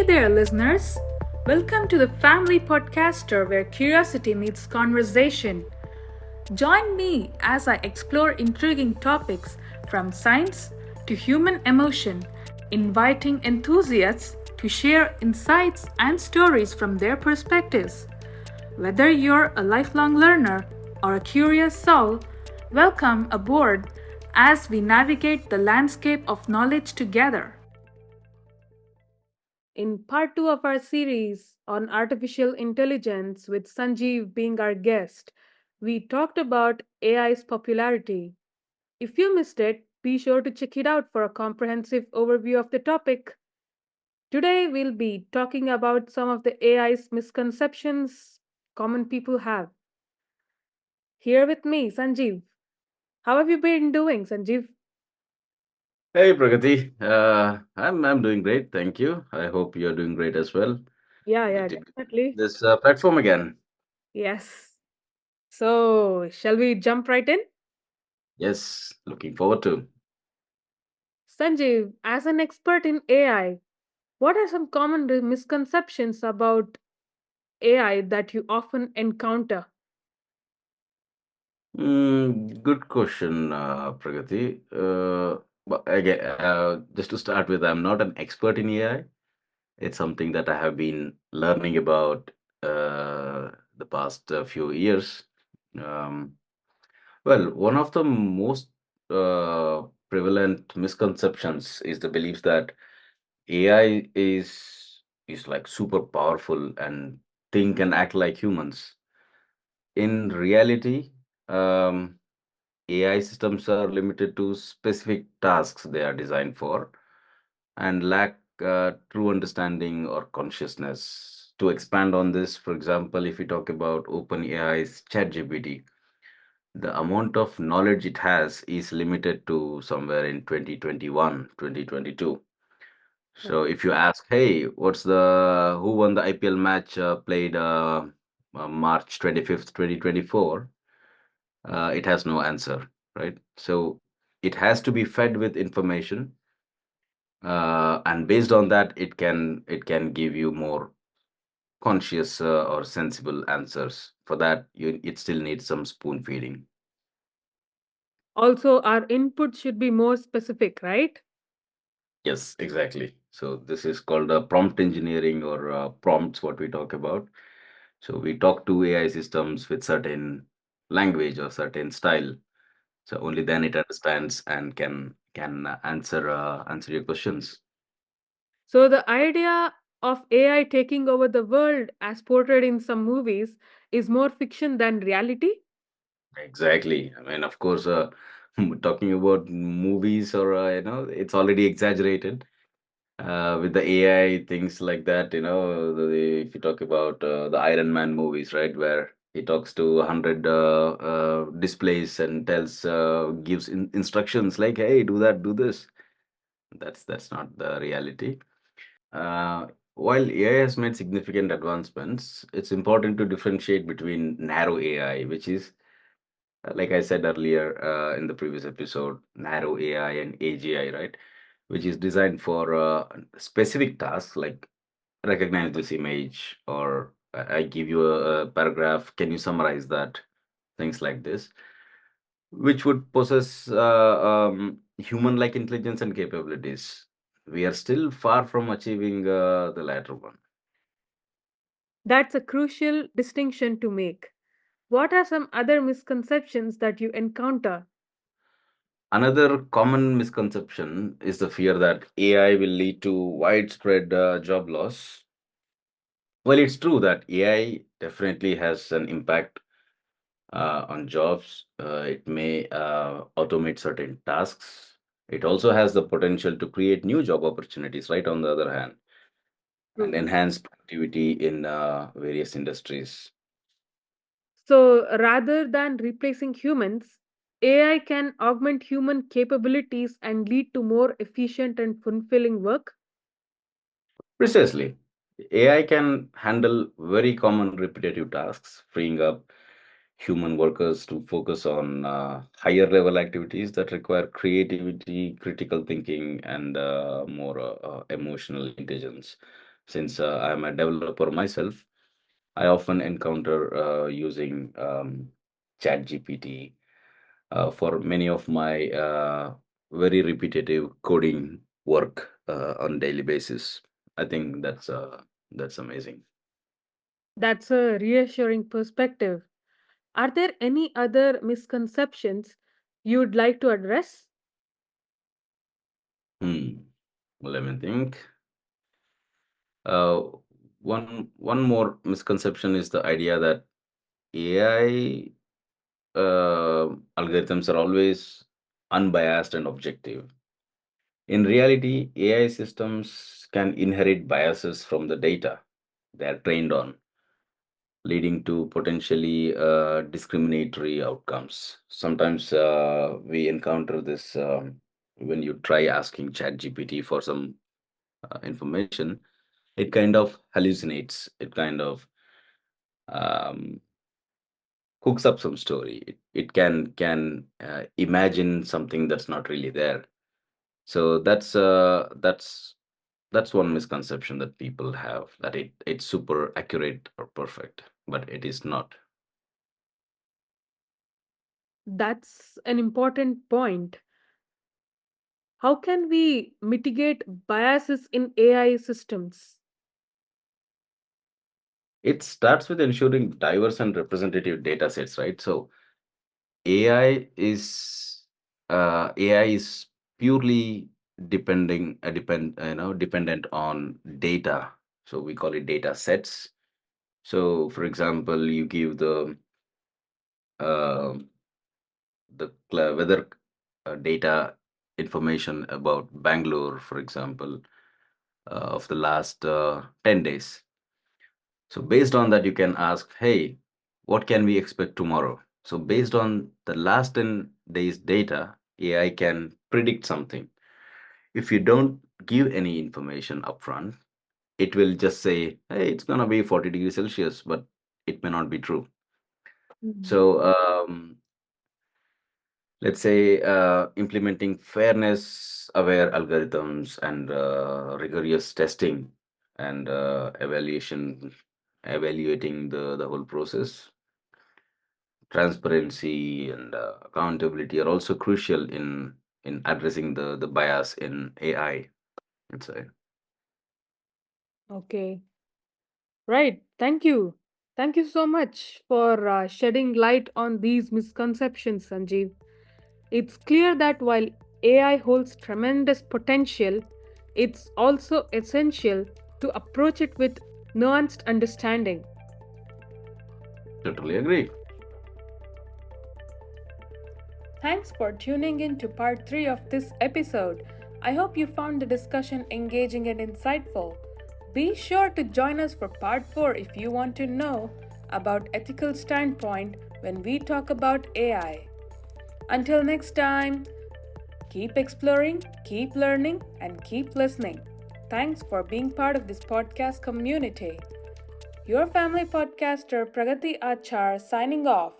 there, listeners. Welcome to the Family Podcaster where curiosity meets conversation. Join me as I explore intriguing topics from science to human emotion, inviting enthusiasts to share insights and stories from their perspectives. Whether you're a lifelong learner or a curious soul, welcome aboard as we navigate the landscape of knowledge together. In part 2 of our series on artificial intelligence, with Sanjeev being our guest, we talked about AI's popularity. If you missed it, be sure to check it out for a comprehensive overview of the topic. Today, we'll be talking about some of the AI's misconceptions common people have. Here with me, Sanjeev. How have you been doing, Sanjeev? Hey Pragati, I'm doing great, thank you. I hope you're doing great as well. Yeah, Good to be on definitely. this platform again. Yes. So, shall we jump right in? Yes, looking forward to. Sanjeev, as an expert in AI, what are some common misconceptions about AI that you often encounter? Good question, Pragati. But again, just to start with, I'm not an expert in AI. It's something that I have been learning about the past few years. Um, well, one of the most prevalent misconceptions is the belief that AI is like super powerful and think and act like humans. In reality, AI systems are limited to specific tasks they are designed for and lack true understanding or consciousness. To expand on this, for example, if we talk about OpenAI's ChatGPT, the amount of knowledge it has is limited to somewhere in 2021, 2022. So if you ask, hey, what's the who won the IPL match played March 25th, 2024, it has no answer, right? So it has to be fed with information, and based on that, it can give you more conscious or sensible answers. For that, it still needs some spoon feeding. Also, our input should be more specific, right? Yes, exactly. So this is called prompt engineering or prompts, what we talk about. So we talk to AI systems with certain language or certain style. So only then it understands and can answer your questions. So, the idea of AI taking over the world, as portrayed in some movies, is more fiction than reality. Exactly. I mean, of course, talking about movies or it's already exaggerated with the AI things like that. If you talk about the Iron Man movies, right, where he talks to 100 displays and gives instructions like, "Hey, do that, do this." That's not the reality. While AI has made significant advancements, it's important to differentiate between narrow AI, which is, like I said earlier in the previous episode, narrow AI and AGI, right? Which is designed for specific tasks like recognize this image or I give you a paragraph. Can you summarize that? Things like this, which would possess human-like intelligence and capabilities. We are still far from achieving the latter one. That's a crucial distinction to make. What are some other misconceptions that you encounter? Another common misconception is the fear that AI will lead to widespread job loss. Well, it's true that AI definitely has an impact on jobs. It may automate certain tasks. It also has the potential to create new job opportunities, right? On the other hand, and True. enhance productivity in various industries. So, rather than replacing humans, AI can augment human capabilities and lead to more efficient and fulfilling work. Precisely. AI can handle very common repetitive tasks, freeing up human workers to focus on higher level activities that require creativity, critical thinking, and more emotional intelligence. Since I'm a developer myself, I often encounter using ChatGPT for many of my very repetitive coding work on daily basis. I think that's amazing. That's a reassuring perspective. Are there any other misconceptions you'd like to address? Hmm. Let me think. Uh, one more misconception is the idea that AI algorithms are always unbiased and objective. In reality, AI systems can inherit biases from the data they are trained on, leading to potentially discriminatory outcomes. Sometimes we encounter this when you try asking ChatGPT for some information, it kind of hallucinates. It kind of um, cooks up some story. It can imagine something that's not really there. So that's one misconception that people have, that it's super accurate or perfect, but it is not. That's an important point. How can we mitigate biases in AI systems? It starts with ensuring diverse and representative data sets, right? So AI is purely dependent on data. So we call it data sets. So for example, you give uh, the weather data information about Bangalore, for example, of the last 10 days. So based on that, you can ask, hey, what can we expect tomorrow? So based on the last 10 days data, AI can predict something. If you don't give any information upfront, it will just say, hey, it's going to be 40 degrees Celsius, but it may not be true. Mhm. So let's say implementing fairness aware algorithms and rigorous testing and evaluating the whole process. Transparency and accountability are also crucial in addressing the bias in AI. I'd say. Okay, right. Thank you. Thank you so much for shedding light on these misconceptions, Sanjeev. It's clear that while AI holds tremendous potential, it's also essential to approach it with nuanced understanding. Totally agree. Thanks for tuning in to part 3 of this episode. I hope you found the discussion engaging and insightful. Be sure to join us for part 4 if you want to know about ethical standpoint when we talk about AI. Until next time, keep exploring, keep learning, and keep listening. Thanks for being part of this podcast community. Your family podcaster Pragati Achar signing off.